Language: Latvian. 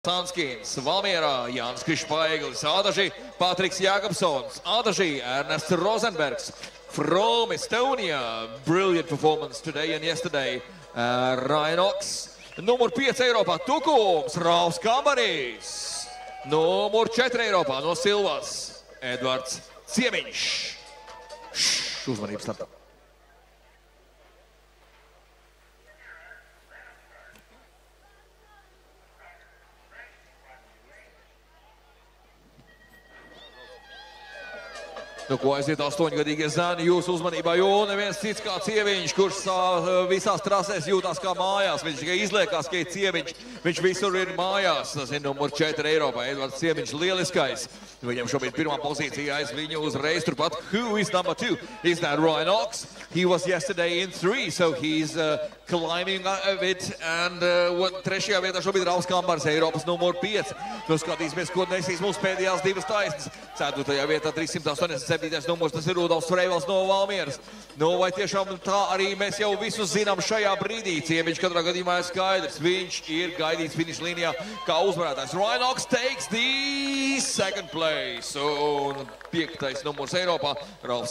Sanskins, Valmierā, Jānis Krišpaiglis, Ādaži, Patriks Jākapsons, Ādaži, Ernests Rozenbergs, from Estonia. Brilliant performance today and yesterday. Ryan Ox. Numur 5 Eiropā, Tukums, Ralfs Kambarīs. Numur 4 Eiropā no Silvas, Edvards Ciemiņš. Uzmanību startā. Nu, ko aiziet 8-gadīgie zēni jūsu uzmanībā, jo neviens cits kā Ciemiņš, kurš visās trasēs jūtās kā mājās. Viņš tikai izliekās, ka ir Ciemiņš. Viņš visur ir mājās. Tas ir numur 4 Eiropā. Edvards Ciemiņš lieliskais. Viņam šobrīd pirmā pozīcija aiz viņu uzreiz turpat. Who is number 2? Is that Ryan Ox? He was yesterday in 3, so he's climbing a bit. And trešajā vietā šobrīd Ralfs Kambarīs, Eiropas numur 5. Nu, skatīsimies, ko nesīs mūsu pēdējās divas taisnes. 4. vietā 387. numurs, tas ir Rudolfs Freivals no Valmieras. Nu, vai tiešām tā arī mēs jau visus zinām šajā brīdī? Ciemiņš katrā gadījumā ir skaidrs. Viņš ir gaidīts finiša līnijā kā uzvarētājs. Ryan Ox takes the second place. Un 5. numurs Eiropā. Ralfs